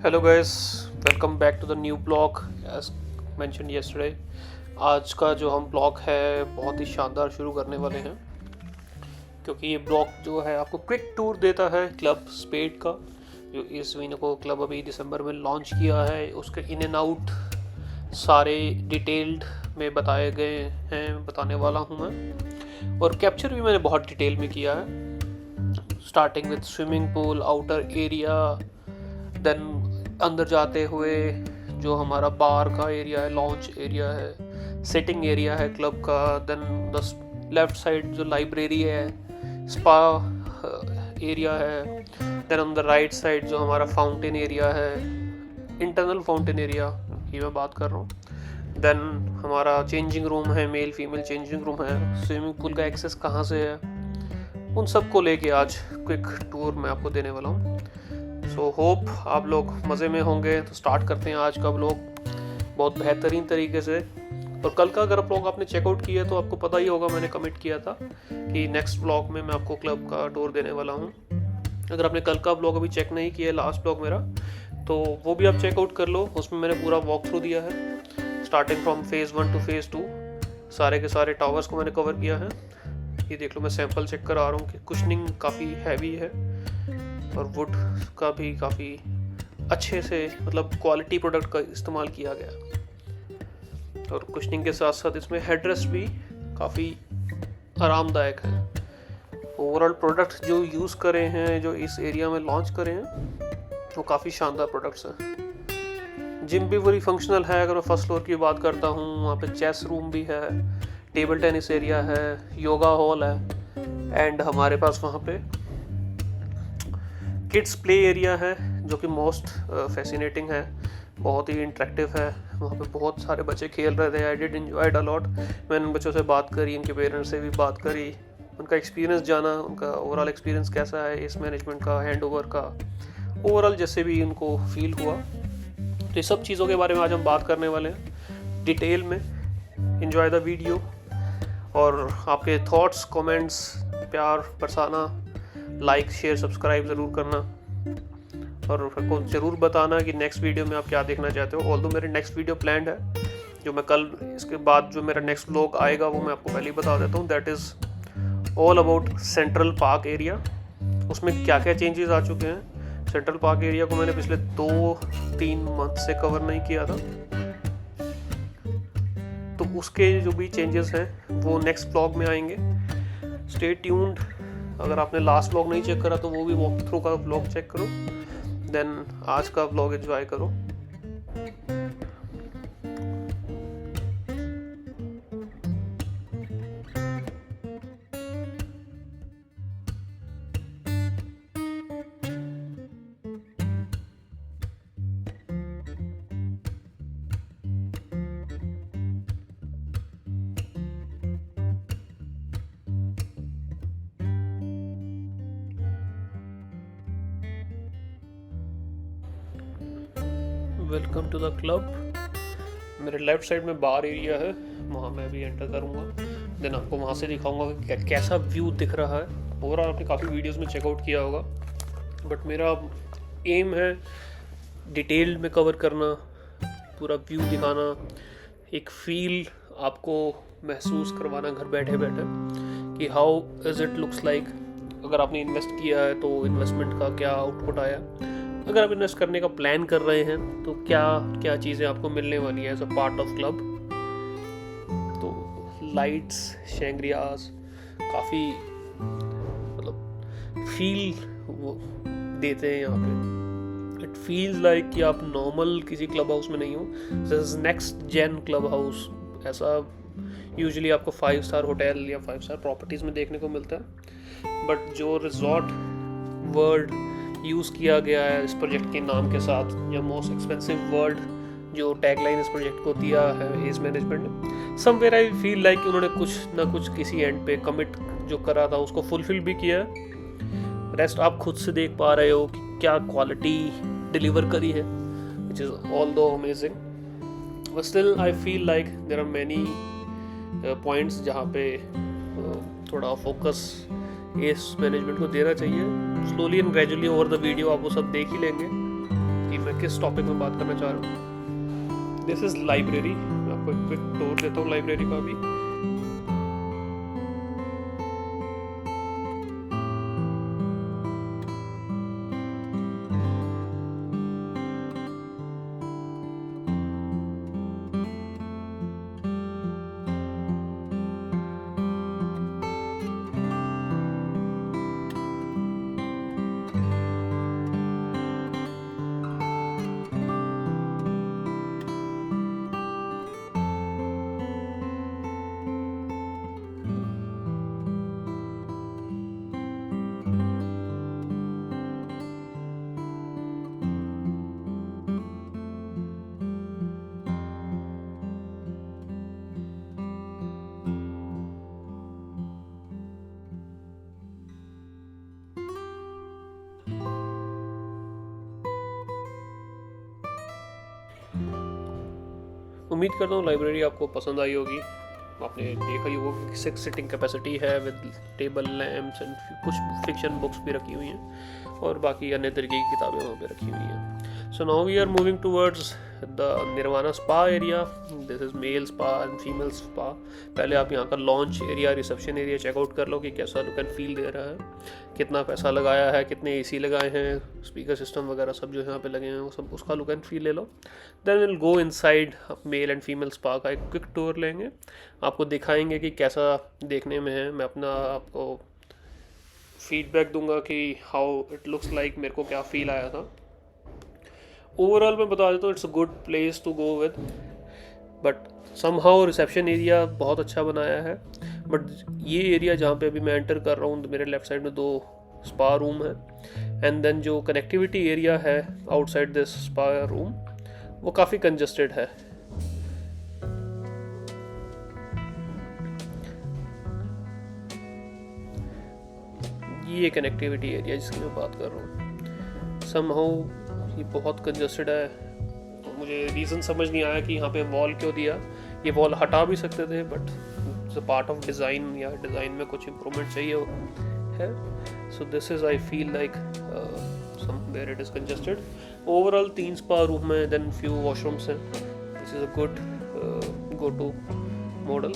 Hello guys, welcome back to the new blog as mention yesterday. आज का जो हम ब्लॉग है बहुत ही शानदार शुरू करने वाले हैं, क्योंकि ये ब्लॉग जो है आपको क्विक टूर देता है क्लब स्पेड का, जो इस महीने को क्लब अभी दिसंबर में लॉन्च किया है। उसके इन एंड आउट सारे डिटेल्ड में बताए गए हैं, बताने वाला हूँ मैं। और कैप्चर भी मैंने बहुत डिटेल में किया है, starting with swimming pool, outer area, then अंदर जाते हुए जो हमारा बार का एरिया है, लॉन्च एरिया है, सिटिंग एरिया है क्लब का, देन द लेफ्ट साइड जो लाइब्रेरी है, स्पा एरिया है, then on the right side जो हमारा फाउंटेन एरिया है, इंटरनल फाउंटेन एरिया की मैं बात कर रहा हूँ। देन हमारा चेंजिंग रूम है, मेल फीमेल चेंजिंग रूम है, स्विमिंग पूल का एक्सेस कहाँ से है, उन सबको लेके आज क्विक टूर मैं आपको देने वाला हूँ। सो होप आप लोग मज़े में होंगे। तो स्टार्ट करते हैं आज का व्लॉग बहुत बेहतरीन तरीके से। और कल का अगर आप लोग आपने चेकआउट किया तो आपको पता ही होगा, मैंने कमिट किया था कि नेक्स्ट व्लॉग में मैं आपको क्लब का टूर देने वाला हूँ। अगर आपने कल का व्लॉग अभी चेक नहीं किया, लास्ट व्लॉग मेरा, तो वो भी आप चेकआउट कर लो। उसमें मैंने पूरा वॉक थ्रू दिया है, starting from phase 1 two phase 2। सारे के सारे टावर्स को मैंने कवर किया है। ये देख लो, मैं सैंपल चेक कर आ रहा हूँ कि कुशनिंग काफ़ी हैवी है और वुड का भी काफ़ी अच्छे से, मतलब क्वालिटी प्रोडक्ट का इस्तेमाल किया गया। और कुशनिंग के साथ साथ इसमें हेडरेस्ट भी काफ़ी आरामदायक है। ओवरऑल प्रोडक्ट जो यूज़ करे हैं, जो इस एरिया में लॉन्च करे हैं, वो काफ़ी शानदार प्रोडक्ट्स हैं। जिम भी पूरी फंक्शनल है। अगर मैं फर्स्ट फ्लोर की बात करता हूँ, वहाँ पे चेस रूम भी है, टेबल टेनिस एरिया है, योगा हॉल है, एंड हमारे पास वहाँ पे किड्स प्ले एरिया है जो कि मोस्ट फैसिनेटिंग है, बहुत ही इंटरेक्टिव है। वहाँ पे बहुत सारे बच्चे खेल रहे थे। I did enjoyed a lot. मैंने उन बच्चों से बात करी, उनके पेरेंट्स से भी बात करी, उनका एक्सपीरियंस जाना, उनका ओवरऑल एक्सपीरियंस कैसा है इस मैनेजमेंट का, हैंड ओवर का, ओवरऑल जैसे भी उनको फील हुआ। तो ये सब चीज़ों के बारे में आज हम बात करने वाले हैं डिटेल में। एंजॉय द वीडियो और आपके थॉट्स, कमेंट्स, प्यार बरसाना, लाइक शेयर सब्सक्राइब ज़रूर करना, और को ज़रूर बताना कि नेक्स्ट वीडियो में आप क्या देखना चाहते हो। ऑल्दो मेरे नेक्स्ट वीडियो प्लान्ड है, जो मैं कल, इसके बाद जो मेरा नेक्स्ट व्लॉग आएगा वो मैं आपको पहले ही बता देता हूँ। That is all about central park area. उसमें क्या क्या चेंजेस आ चुके हैं। सेंट्रल पार्क एरिया को मैंने पिछले 2-3 मंथ से कवर नहीं किया था, तो उसके जो भी चेंजेस हैं वो नेक्स्ट व्लॉग में आएंगे। Stay tuned. अगर आपने लास्ट व्लॉग नहीं चेक करा तो वो भी वॉक थ्रू का व्लॉग चेक करो, देन आज का व्लॉग एंजॉय करो। Welcome to the club. मेरे लेफ्ट साइड में बार एरिया है, वहाँ मैं अभी एंटर करूँगा, देन आपको वहाँ से दिखाऊंगा कि कैसा व्यू दिख रहा है। ओवरऑल आपने काफ़ी वीडियोस में चेकआउट किया होगा, बट मेरा एम है डिटेल में कवर करना, पूरा व्यू दिखाना, एक फील आपको महसूस करवाना घर बैठे बैठे कि how is it looks like. अगर आपने इन्वेस्ट किया है तो इन्वेस्टमेंट का क्या आउटपुट आया, अगर आप इन्वेस्ट करने का प्लान कर रहे हैं तो क्या क्या चीज़ें आपको मिलने वाली हैं as a part of club. तो लाइट्स, शैंग्रियाज काफ़ी मतलब फील वो देते हैं यहाँ पे। इट फील्स लाइक कि आप नॉर्मल किसी क्लब हाउस में नहीं हो, this next gen club house. ऐसा यूजुअली आपको 5 स्टार होटल या 5 स्टार प्रॉपर्टीज़ में देखने को मिलता है, बट जो रिजॉर्ट वर्ड यूज़ किया गया है इस प्रोजेक्ट के नाम के साथ, या मोस्ट एक्सपेंसिव वर्ड जो टैगलाइन इस प्रोजेक्ट को दिया है इस मैनेजमेंट ने, समवेयर आई फील लाइक उन्होंने कुछ ना कुछ किसी एंड पे कमिट जो करा था उसको फुलफिल भी किया है। रेस्ट आप खुद से देख पा रहे हो कि क्या क्वालिटी डिलीवर करी है, which is although amazing. But still I feel like there are many points जहाँ पे थोड़ा फोकस इस मैनेजमेंट को देना चाहिए। Slowly and gradually over the video आप वो सब देख ही लेंगे। कि मैं किस टॉपिक में बात करना चाह रहा हूँ। This is library. मैं आपको एक क्विक टूर देता हूँ लाइब्रेरी का भी। उम्मीद करता हूँ लाइब्रेरी आपको पसंद आई होगी। आपने देखा ही होगा कि 6 सिटिंग कैपेसिटी है विद टेबल लैम्प्स एंड कुछ फिक्शन बुक्स भी रखी हुई हैं और बाकी अन्य तरीके की किताबें वहाँ पे रखी हुई हैं। So now we are moving towards the Nirvana spa area. This is male spa and female spa. पहले आप यहाँ का lounge area, reception area checkout कर लो कि कैसा लुक एंड फील दे रहा है, कितना पैसा लगाया है, कितने एसी लगाए हैं, स्पीकर सिस्टम वगैरह सब जो यहाँ पे लगे हैं वो सब, उसका लुक एंड फील ले लो। Then will go inside male and female spa का एक क्विक टूर लेंगे, आपको दिखाएंगे कि कैसा देखने में है। मैं अपना आपको फीडबैक दूंगा कि हाउ इट लुक्स लाइक, मेरे को क्या फील आया था। ओवरऑल मैं बता देता हूँ it's a good place to go with, but somehow reception area बहुत अच्छा बनाया है। बट ये एरिया जहाँ पे अभी मैं एंटर कर रहा हूँ, मेरे लेफ्ट साइड में 2 स्पा रूम है एंड देन जो कनेक्टिविटी एरिया है आउटसाइड दिस स्पा रूम वो काफ़ी कंजस्टेड है। ये कनेक्टिविटी एरिया जिसकी मैं बात कर रहा हूँ, समहाउ ये बहुत कंजस्टेड है। तो मुझे रीज़न समझ नहीं आया कि यहाँ पे वॉल क्यों दिया। ये वॉल हटा भी सकते थे, but it's a part of design, या डिज़ाइन में कुछ इम्प्रूवमेंट चाहिए है। So this is I feel like somewhere it is congested. Overall 3 spa room है, देन फ्यू वॉशरूम्स हैं। This is a good go to model.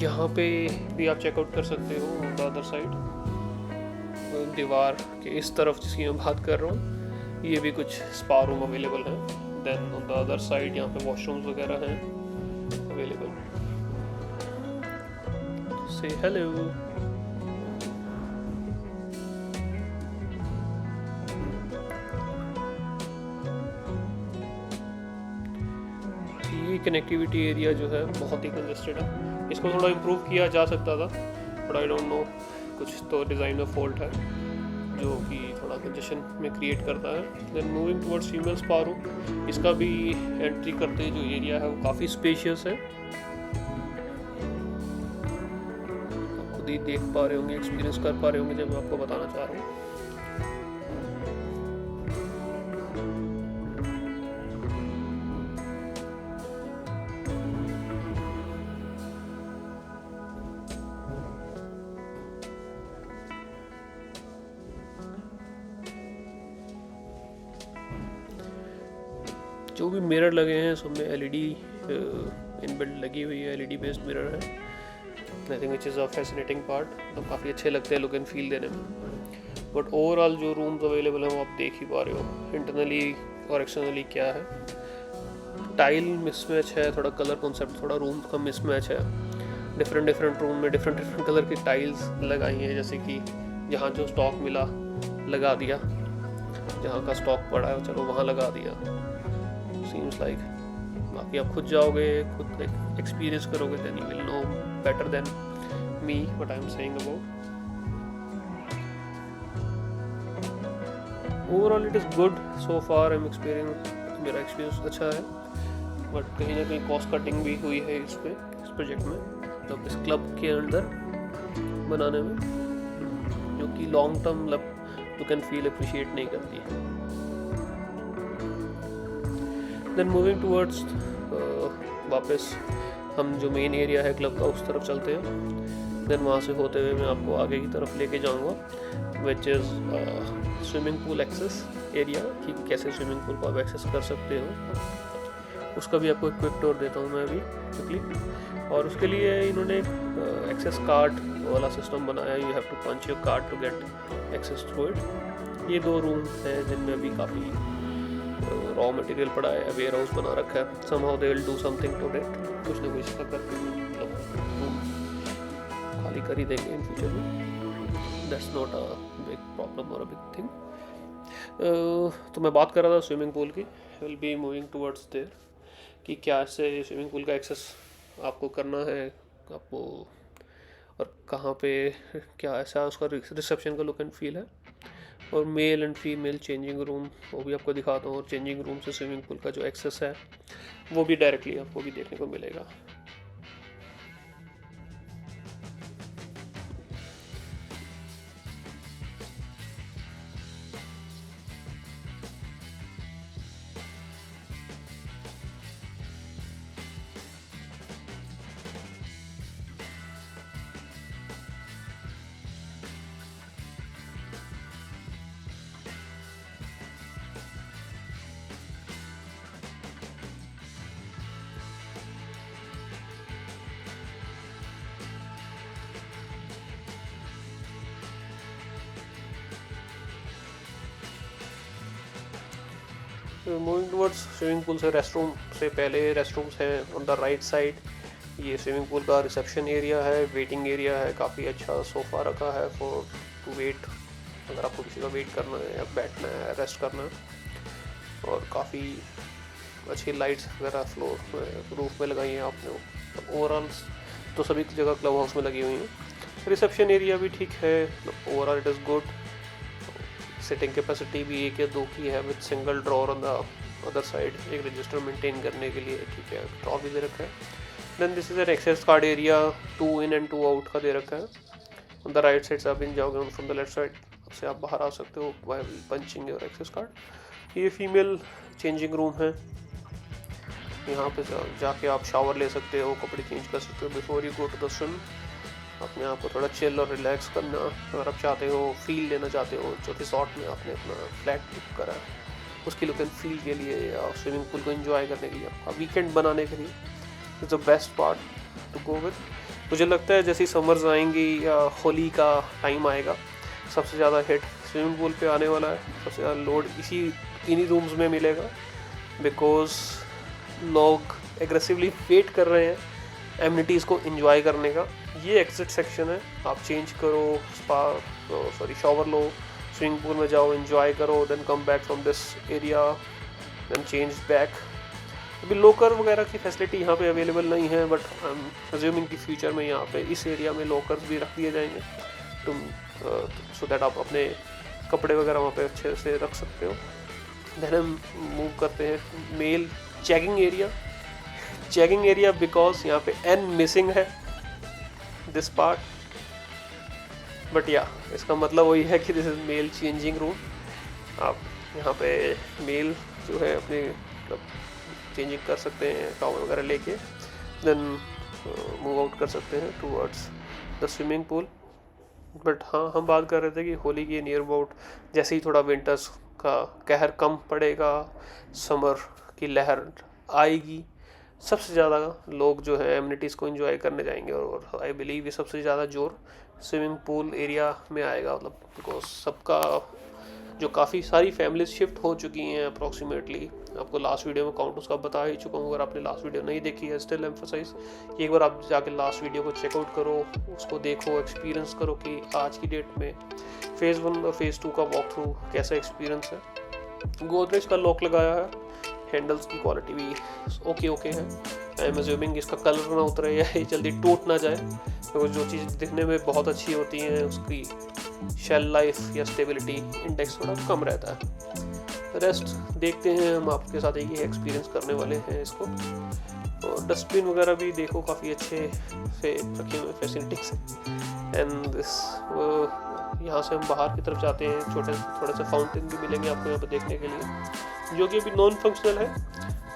यहाँ पे भी आप चेकआउट कर सकते हो ऑन द अदर साइड, दीवार के इस तरफ जिसकी मैं बात कर रहा हूँ, ये भी कुछ स्पा रूम अवेलेबल है। Then on the other side यहाँ पे वॉशरूम्स वगैरह हैं अवेलेबल। से हेलो। ये कनेक्टिविटी एरिया जो है बहुत ही कंजस्टेड है, इसको थोड़ा इम्प्रूव किया जा सकता था, बट आई डोंट नो, कुछ तो डिज़ाइन में फॉल्ट है जो कि थोड़ा कंजेशन में क्रिएट करता है। Then moving towards female spa room, इसका भी एंट्री करते जो एरिया है वो काफ़ी स्पेशियस है। आप खुद ही देख पा रहे होंगे, एक्सपीरियंस कर पा रहे होंगे जब मैं आपको बताना चाह रहा हूँ। जो भी मिरर लगे हैं सब में LED इनबिल्ट लगी हुई है, LED बेस्ड मिरर है। I think which is a fascinating part, तो काफ़ी अच्छे लगते हैं लुक एंड फील देने में। बट ओवरऑल जो रूम्स अवेलेबल हैं वो आप देख ही पा रहे हो इंटरनली और एक्सटर्नली क्या है। टाइल मिसमैच है, थोड़ा कलर कॉन्सेप्ट, थोड़ा रूम का मिसमैच है। डिफरेंट रूम में डिफरेंट कलर की टाइल्स लगाई हैं, जैसे कि जहाँ जो स्टॉक मिला लगा दिया, जहाँ का स्टॉक पड़ा है चलो वहाँ लगा दिया, सीम्स लाइक। बाकी आप खुद जाओगे, खुद एक्सपीरियंस करोगे, then you will know better than me what I am saying about. Overall it is good so far. I am experience, मेरा एक्सपीरियंस अच्छा है, बट कहीं ना कहीं कॉस्ट कटिंग भी हुई है इस प्रोजेक्ट में, मतलब इस क्लब के अंदर बनाने में, जो कि लॉन्ग टर्म मतलब यू कैन फील अप्रिशिएट नहीं करती है। देन मूविंग टूवर्ड्स वापस हम जो मेन एरिया है क्लब का उस तरफ चलते हैं। देन वहाँ से होते हुए मैं आपको आगे की तरफ लेके जाऊँगा which is swimming pool access area, कि कैसे स्विमिंग पूल को आप एक्सेस कर सकते हो। उसका भी आपको एक क्विक टूर देता हूँ मैं अभी क्विकली। और उसके लिए इन्होंने एक एक्सेस कार्ड वाला सिस्टम बनाया, you have to punch your card to get access through it. ये 2 रूम हैं जिनमें अभी काफ़ी रॉ मटेरियल पड़ा है, वेयर हाउस बना रखा है। Somehow they will do something to it, कुछ ना कुछ करके मतलब रूम खाली कर ही देंगे इन फ्यूचर में। That's not a big problem और अ बिग थिंग। तो मैं बात कर रहा था स्विमिंग पूल की। Will be moving towards their कि क्या से स्विमिंग पूल का एक्सेस आपको करना है आपको, और कहाँ पे क्या ऐसा उसका रिसेप्शन का लुक एंड फील है। और mail and female changing room वो भी आपको दिखाता हूँ। और चेंजिंग रूम से स्विमिंग पूल का जो एक्सेस है वो भी डायरेक्टली आपको भी देखने को मिलेगा। मूविंग टूवर्ड्स स्विमिंग पूल से रेस्टरूम से पहले रेस्टरूम्स हैं ऑन द राइट साइड। ये स्विमिंग पूल का रिसेप्शन एरिया है, वेटिंग एरिया है, काफ़ी अच्छा सोफ़ा रखा है फॉर टू वेट, अगर आपको किसी का वेट करना है या बैठना है रेस्ट करना है। और काफ़ी अच्छी लाइट्स वगैरह फ्लोर में रूफ में लगाई हैं आपने। तो ओवरऑल तो सभी जगह क्लब हाउस में लगी हुई हैं। रिसेप्शन एरिया भी ठीक है, overall it is good. Sitting capacity भी 1 या 2 की है with single drawer on the other side, एक रजिस्टर मेंटेन करने के लिए ठीक है, ड्रॉर भी दे रखा है। Then this is an access card area, 2 in and 2 out का दे रखा है। ऑन द राइट साइड से आप इन जाओगे, फ्रॉम द लेफ्ट साइड से आप बाहर आ सकते हो while punching your access card. ये फीमेल चेंजिंग रूम है, यहाँ पे जाके आप शावर ले सकते हो, कपड़े चेंज कर सकते हो before you go to the swim. अपने आप को थोड़ा चिल और रिलैक्स करना अगर आप चाहते हो, फील लेना चाहते हो जो रिसॉर्ट में आपने अपना फ्लैट बुक करा है उसकी लुक एंड फील के लिए, या स्विमिंग पूल को एंजॉय करने के लिए, आपका वीकेंड बनाने के लिए is the best part to go with. मुझे लगता है जैसी समर्स आएंगी या होली का टाइम आएगा, सबसे ज़्यादा हिट स्विमिंग पूल पे आने वाला है, सबसे ज़्यादा लोड इन्हीं रूम्स में मिलेगा, बिकॉज लोग एग्रेसिवली वेट कर रहे हैं एमिनिटीज़ को एंजॉय करने का। ये एग्जिट सेक्शन है, आप चेंज करो, शावर लो, स्विमिंग पूल में जाओ, एंजॉय करो, then come back from this area, then change back. अभी लॉकर वगैरह की फैसिलिटी यहाँ पे अवेलेबल नहीं है, बट आई एम अज्यूमिंग कि फ्यूचर में यहाँ पे इस एरिया में लॉकर्स भी रख दिए जाएंगे सो दैट आप अपने कपड़े वगैरह वहाँ पे अच्छे से रख सकते हो। देन हम मूव करते हैं मेल चेकिंग एरिया बिकॉज यहाँ पे एन मिसिंग है दिस पार्ट, बट या इसका मतलब वही है कि this is male changing room. आप यहाँ पे मेल जो है अपने चेंजिंग कर सकते हैं टॉवल वगैरह लेके, देन मूव आउट कर सकते हैं towards the swimming pool. But हाँ, हम बात कर रहे थे कि होली के नियर अबाउट जैसे ही थोड़ा विंटर्स का कहर कम पड़ेगा, समर की लहर आएगी, सबसे ज़्यादा लोग जो है एमिनिटीज़ को एंजॉय करने जाएंगे। और आई बिलीव ये सबसे ज़्यादा जोर स्विमिंग पूल एरिया में आएगा, मतलब बिकॉज सबका जो काफ़ी सारी फैमिलीज शिफ्ट हो चुकी हैं अप्रॉक्सीमेटली। आपको लास्ट वीडियो में काउंट उसका बता ही चुका हूँ, अगर आपने लास्ट वीडियो नहीं देखी है स्टिल एम्फसाइज एक बार आप जाके लास्ट वीडियो को चेकआउट करो, उसको देखो, एक्सपीरियंस करो कि आज की डेट में फेज़ 1 और फेज़ 2 का वॉक थ्रू कैसा एक्सपीरियंस है। गोदरेज का लॉक लगाया है, हैंडल्स की क्वालिटी भी ओके है। आई एम अज्यूमिंग इसका कलर ना उतरे या ये जल्दी टूट ना जाए, तो जो चीज़ दिखने में बहुत अच्छी होती है उसकी शेल लाइफ या स्टेबिलिटी इंडेक्स थोड़ा कम रहता है। रेस्ट देखते हैं हम आपके साथ एक ही एक्सपीरियंस करने वाले हैं इसको। और डस्टबिन वगैरह भी देखो काफ़ी अच्छे से रखे हुए फैसिलिटीज एंड दिस। यहाँ से हम बाहर की तरफ जाते हैं, थोड़े से फाउंटेन भी मिलेंगे आपको यहाँ पर देखने के लिए, जो कि अभी नॉन फंक्शनल है,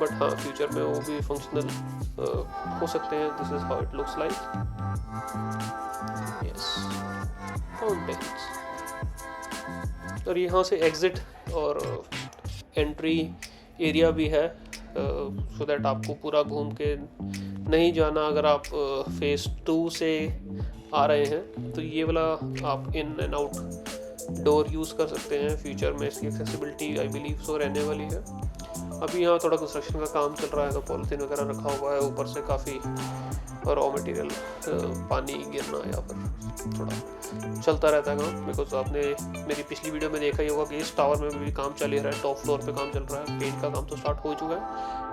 बट हाँ फ्यूचर में वो भी फंक्शनल हो सकते हैं। This is how it looks like. Yes, fountains. और यहाँ से एग्जिट और एंट्री एरिया भी है, सो दैट आपको पूरा घूम के नहीं जाना। अगर आप फेज़ 2 से आ रहे हैं तो ये वाला आप in and out door use कर सकते हैं। फ्यूचर में इसकी एक्सेसिबिलिटी आई बिलीव सो रहने वाली है। अभी यहाँ थोड़ा कंस्ट्रक्शन का काम चल रहा है तो पॉलिथीन वगैरह रखा हुआ है, ऊपर से काफ़ी रॉ मटेरियल पानी गिरना या फिर थोड़ा चलता रहता है काम। बिकॉज आपने मेरी पिछली वीडियो में देखा ही होगा कि इस टावर में भी काम चल ही रहा है। टॉप फ्लोर पे काम चल रहा है, पेंट का काम तो स्टार्ट हो चुका है,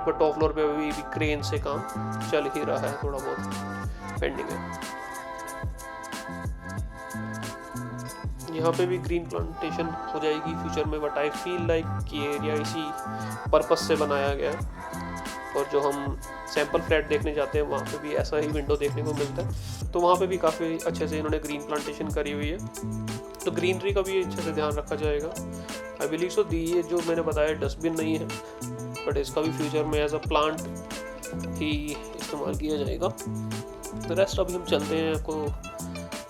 बट टॉप फ्लोर पे अभी भी क्रेन से काम चल ही रहा है, थोड़ा बहुत पेंडिंग है। यहाँ पे भी ग्रीन प्लांटेशन हो जाएगी फ्यूचर में, बट आई फील लाइक कि ये एरिया इसी पर्पस से बनाया गया है। और जो हम सैम्पल फ्लैट देखने जाते हैं वहाँ पे भी ऐसा ही विंडो देखने को मिलता है, तो वहाँ पे भी काफ़ी अच्छे से इन्होंने ग्रीन प्लांटेशन करी हुई है, तो ग्रीनरी का भी अच्छे से ध्यान रखा जाएगा। आई बिलीव सो ये जो मैंने बताया डस्टबिन नहीं है, बट इसका भी फ्यूचर में एज अ प्लांट ही इस्तेमाल किया जाएगा। तो रेस्ट अभी हम चलते हैं आपको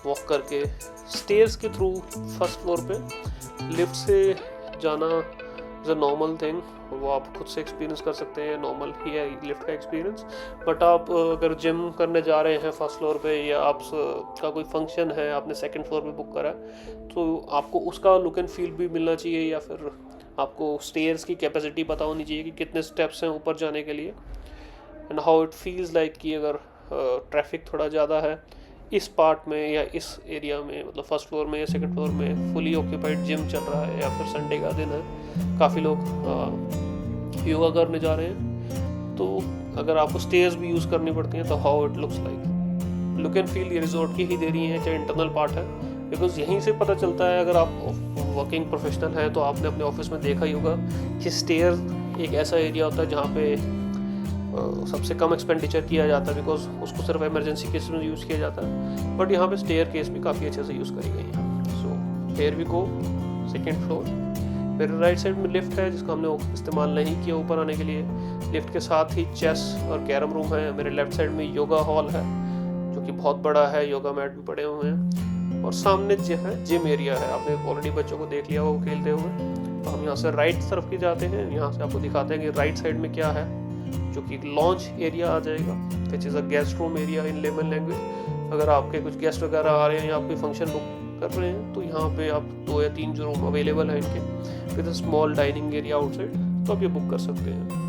वॉक करके स्टेयर्स के थ्रू फर्स्ट फ्लोर पे। लिफ्ट से जाना इज़ अ नॉर्मल थिंग, वो आप खुद से एक्सपीरियंस कर सकते हैं, नॉर्मल ही है लिफ्ट का एक्सपीरियंस। बट आप अगर जिम करने जा रहे हैं फर्स्ट फ्लोर पे, या आप का कोई फंक्शन है आपने सेकंड फ्लोर पे बुक करा है, तो आपको उसका लुक एंड फील भी मिलना चाहिए, या फिर आपको स्टेयर्स की कैपेसिटी पता होनी चाहिए कि कितने स्टेप्स हैं ऊपर जाने के लिए, and how it feels like कि अगर ट्रैफिक थोड़ा ज़्यादा है इस पार्ट में या इस एरिया में, मतलब फर्स्ट फ्लोर में या सेकंड फ्लोर में फुली ऑक्यूपाइड जिम चल रहा है, या फिर संडे का दिन है, काफ़ी लोग योगा करने जा रहे हैं, तो अगर आपको स्टेयर्स भी यूज़ करनी पड़ती हैं तो how it looks like. Look and feel ये रिजॉर्ट की ही दे रही है, चाहे इंटरनल पार्ट है, बिकॉज यहीं से पता चलता है। अगर आप वर्किंग प्रोफेशनल हैं तो आपने अपने ऑफिस में देखा ही होगा कि स्टेयर एक ऐसा एरिया होता है जहाँ पे सबसे कम एक्सपेंडिचर किया जाता है, बिकॉज उसको सिर्फ इमरजेंसी केस में यूज़ किया जाता है, बट यहाँ पे स्टेयर केस भी काफ़ी अच्छे से यूज़ करी गई है। So here we go, second floor. मेरे राइट साइड में लिफ्ट है जिसका हमने इस्तेमाल नहीं किया ऊपर आने के लिए। लिफ्ट के साथ ही चेस और कैरम रूम है। मेरे लेफ्ट साइड में योगा हॉल है जो कि बहुत बड़ा है, योगा मैट भी पड़े हुए हैं, और सामने जो है जिम एरिया है। आपने ऑलरेडी बच्चों को देख लिया वो खेलते हुए। तो हम यहाँ से राइट तरफ की जाते हैं, यहाँ से आपको दिखाते हैं कि राइट साइड में क्या है, जो कि लॉन्च एरिया आ जाएगा, which is a guest room area in layman language. अगर आपके कुछ गेस्ट वगैरह आ रहे हैं या आप कोई फंक्शन बुक कर रहे हैं तो यहाँ पे आप 2 या 3 जो रूम अवेलेबल है इनके, with a small dining area outside, तो आप ये बुक कर सकते हैं।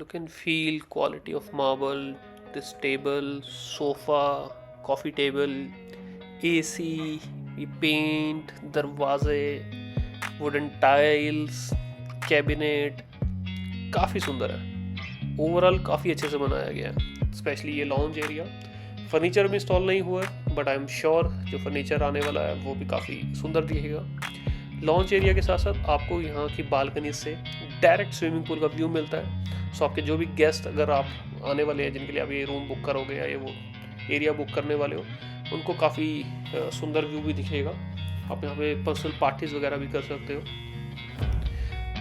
Look and feel quality of marble, this table, sofa, coffee table, AC, ये पेंट, दरवाजे, वुडन टाइल्स, कैबिनेट, काफ़ी सुंदर है। ओवरऑल काफ़ी अच्छे से बनाया गया है, स्पेशली ये लॉन्ज एरिया। फर्नीचर भी इंस्टॉल नहीं हुआ है, बट आई एम श्योर जो फर्नीचर आने वाला है वो भी काफ़ी सुंदर दिखेगा। लॉन्च एरिया के साथ साथ आपको यहाँ की बालकनी से डायरेक्ट स्विमिंग पूल का व्यू मिलता है। सो आपके जो भी गेस्ट अगर आप आने वाले हैं, जिनके लिए आप ये रूम बुक करोगे या ये वो एरिया बुक करने वाले हो, उनको काफ़ी सुंदर व्यू भी दिखेगा। आप यहाँ पे पर्सनल पार्टीज वगैरह भी कर सकते हो।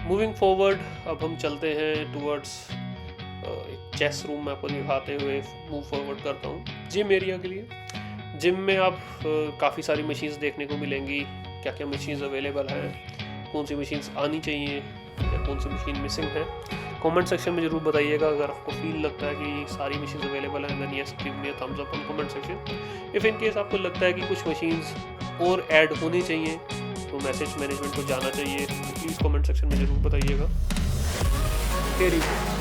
मूविंग फॉरवर्ड, अब हम चलते हैं टूवर्ड्स एक चेस रूम में आपको दिखाते हुए मूव फॉरवर्ड करता हूँ जिम एरिया के लिए। जिम में आप काफ़ी सारी मशीन्स देखने को मिलेंगी। क्या क्या मशीन्स अवेलेबल हैं, कौन सी मशीन्स आनी चाहिए या कौन सी मशीन मिसिंग है, कमेंट सेक्शन में ज़रूर बताइएगा। अगर आपको फील लगता है कि सारी मशीन्स अवेलेबल हैं, then yes give me a thumbs up on comment section. If in case आपको लगता है कि कुछ मशीन्स और ऐड होनी चाहिए, तो मैसेज मैनेजमेंट को जाना चाहिए, प्लीज़ कमेंट सेक्शन में ज़रूर बताइएगा। Very good.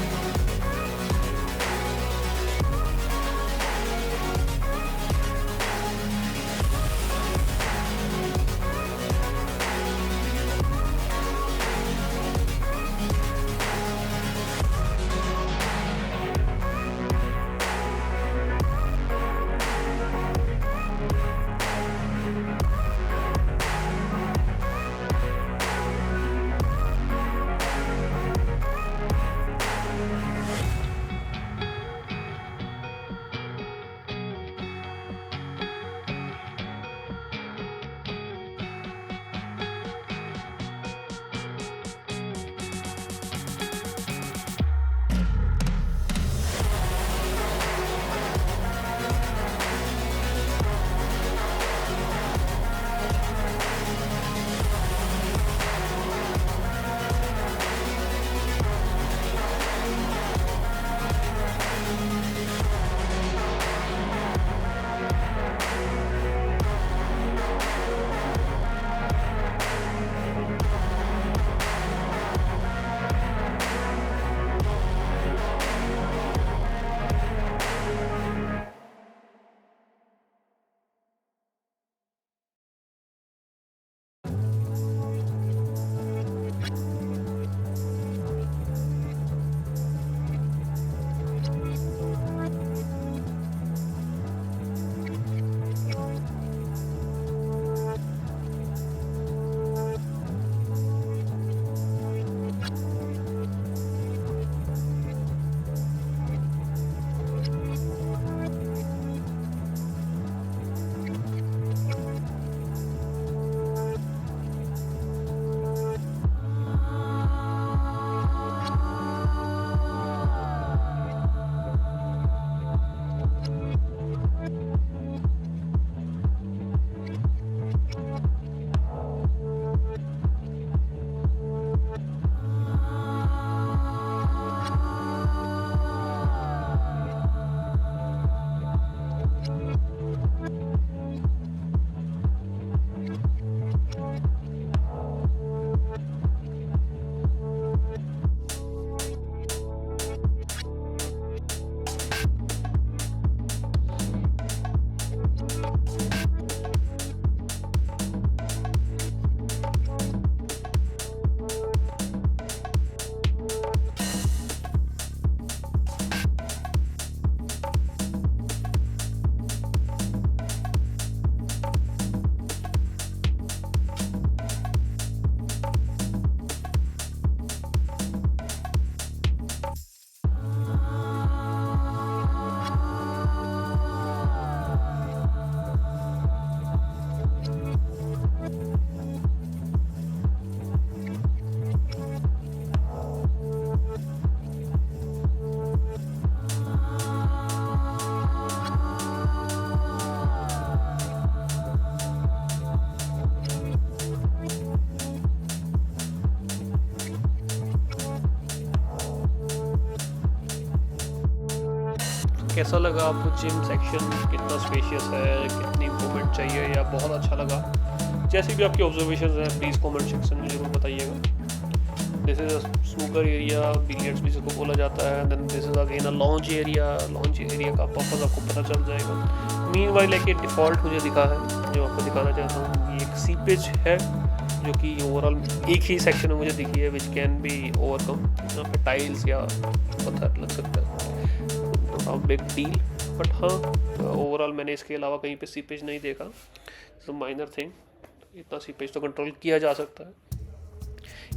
कैसा लगा आपको जिम सेक्शन, कितना स्पेशियस है, कितनी इम्प्रूवमेंट चाहिए, या बहुत अच्छा लगा? जैसे भी आपकी ऑब्जर्वेशन है प्लीज़ कमेंट सेक्शन में जरूर बताइएगा। This is a snooker area, billiards भी जिसको बोला जाता है। Then this is again a lounge area. Lounge area का पर्पस आपको पता चल जाएगा। मीनवाइल एक डिफ़ॉल्ट मुझे दिखा है जो आपको दिखाना चाहता हूँ। ये एक सीपेज है जो कि ओवरऑल एक ही सेक्शन में मुझे दिखी है, विच कैन बी ओवरकम। यहाँ पे टाइल्स या पत्थर लग सकता है, बिग डील, बट हाँ ओवरऑल मैंने इसके अलावा कहीं पे सीपेज नहीं देखा। तो माइनर थिंग, इतना सीपेज तो कंट्रोल किया जा सकता है।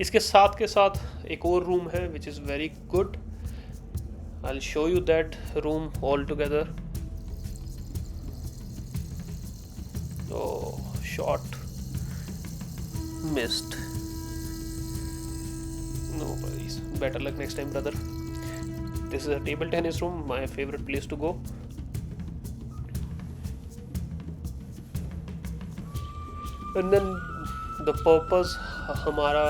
इसके साथ के साथ एक और रूम है which is very good. I will show you that room all together. Shot missed. No worries. Better luck next time, brother. This is a table tennis room, my favorite place to go. And then the purpose हमारा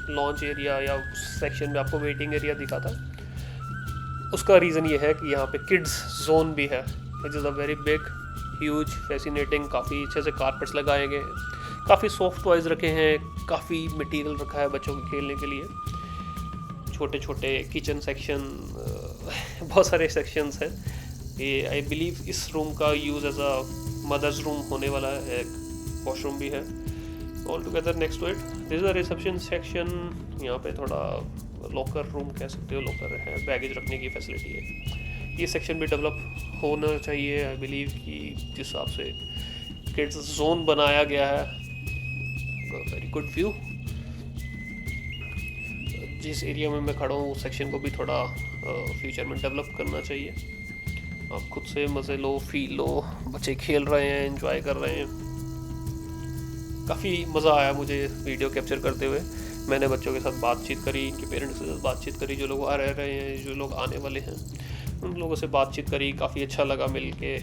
launch area या section में आपको waiting area दिखा था, उसका reason ये है कि यहाँ पे किड्स जोन भी है, which is a very big huge fascinating. काफ़ी अच्छे से कारपेट्स लगाए गए हैं, काफ़ी सॉफ्ट टॉयज़ रखे हैं, काफ़ी मटेरियल रखा है बच्चों के खेलने के लिए। छोटे छोटे किचन सेक्शन, बहुत सारे सेक्शंस हैं। ये आई बिलीव इस रूम का use as a mother's room होने वाला है। एक वॉशरूम भी है all together next to it. This is a reception section. यहाँ पे थोड़ा लॉकर रूम कह सकते हो, लॉकर है, बैगेज रखने की फैसिलिटी है। ये सेक्शन भी डेवलप होना चाहिए आई बिलीव कि जिस हिसाब से किड्स जोन बनाया गया है। Very good view. जिस एरिया में मैं खड़ा हूँ उस सेक्शन को भी थोड़ा फ्यूचर में डेवलप करना चाहिए। आप खुद से मज़े लो, फील लो, बच्चे खेल रहे हैं, एंजॉय कर रहे हैं। काफ़ी मज़ा आया मुझे वीडियो कैप्चर करते हुए। मैंने बच्चों के साथ बातचीत करी, इनके पेरेंट्स के साथ बातचीत करी, जो लोग आ रहे हैं, जो लोग आने वाले हैं, उन लोगों से बातचीत करी। काफ़ी अच्छा लगा मिल के।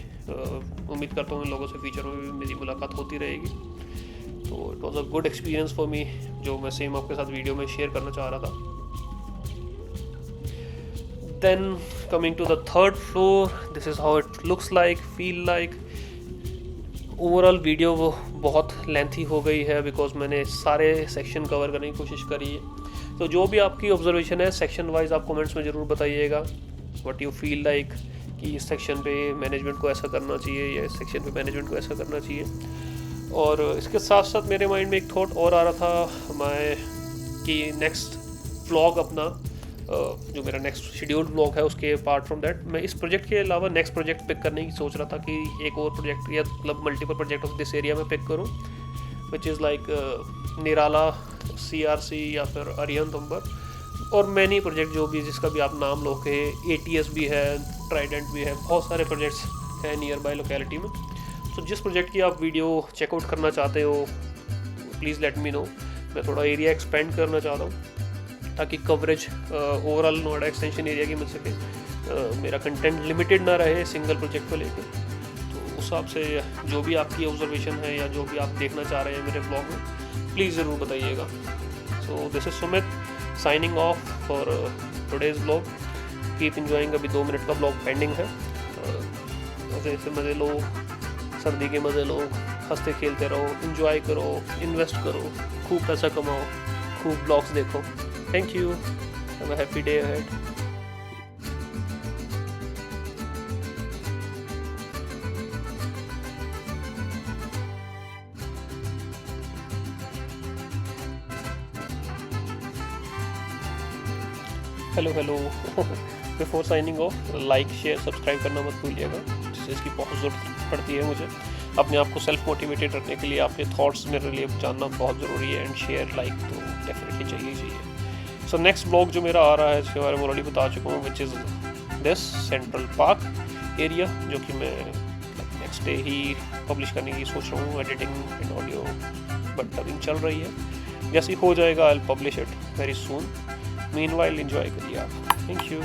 उम्मीद करता हूँ इन लोगों से फ्यूचर में भी मेरी मुलाकात होती रहेगी। तो it was a good experience for me, जो मैं सेम आपके साथ वीडियो में शेयर करना चाह रहा था। Then coming to the third floor, this is how it looks like, feel like. Overall video वो बहुत लेंथी हो गई है बिकॉज मैंने सारे सेक्शन कवर करने की कोशिश करी है। तो जो भी आपकी ऑब्जर्वेशन है सेक्शन वाइज आप कमेंट्स में ज़रूर बताइएगा। व्हाट यू फील लाइक कि इस सेक्शन पे मैनेजमेंट को ऐसा करना चाहिए या इस सेक्शन पे मैनेजमेंट को ऐसा करना चाहिए। और इसके साथ साथ मेरे माइंड में एक थॉट और आ रहा था मैं कि नेक्स्ट व्लॉग अपना जो मेरा नेक्स्ट शेड्यूल्ड व्लॉग है उसके अपार्ट फ्रॉम दैट मैं इस प्रोजेक्ट के अलावा नेक्स्ट प्रोजेक्ट पिक करने की सोच रहा था कि एक और प्रोजेक्ट या मतलब multiple project of this area में पिक करूं, which is like Nirala, CRC या फिर अरिहंत अंबर और मैनी प्रोजेक्ट जो भी जिसका भी आप नाम लो के ATS भी है, ट्राइडेंट भी है, बहुत सारे प्रोजेक्ट्स हैं नियर बाय लोकेलिटी में। तो जिस प्रोजेक्ट की आप वीडियो चेकआउट करना चाहते हो प्लीज़ लेट मी नो। मैं थोड़ा एरिया एक्सपेंड करना चाहता हूँ ताकि coverage overall Noida extension area की मिल सके। मेरा कंटेंट लिमिटेड ना रहे सिंगल प्रोजेक्ट को लेकर। तो उस हिसाब से जो भी आपकी ऑब्जर्वेशन है या जो भी आप देखना चाह रहे हैं मेरे ब्लॉग में प्लीज़ ज़रूर बताइएगा। So this is Sumit signing off for today's blog. Keep enjoying. अभी 2 मिनट का ब्लॉग पेंडिंग है। मज़े से मज़े लो, सर्दी के मज़े लो, हंसते खेलते रहो, एंजॉय करो, इन्वेस्ट करो, खूब पैसा कमाओ, खूब ब्लॉग्स देखो। Thank you. Have a happy day ahead. Hello before signing off like share subscribe करना मत भूलिएगा, जिससे इसकी बहुत ज़रूरत पड़ती है मुझे अपने आप को सेल्फ मोटिवेटेड रखने के लिए। आपके थॉट्स मेरे लिए जानना बहुत ज़रूरी है एंड शेयर लाइक तो डेफिनेटली चाहिए। सो नेक्स्ट ब्लॉग जो मेरा आ रहा है इसके बारे में ऑलरेडी बता चुका हूँ, which is this central park area, जो कि मैं नेक्स्ट डे ही पब्लिश करने की सोच रहा हूँ। Editing and audio but dubbing चल रही है, जैसे ही हो जाएगा I will publish it very soon. Meanwhile enjoy करिए आप। Thank you.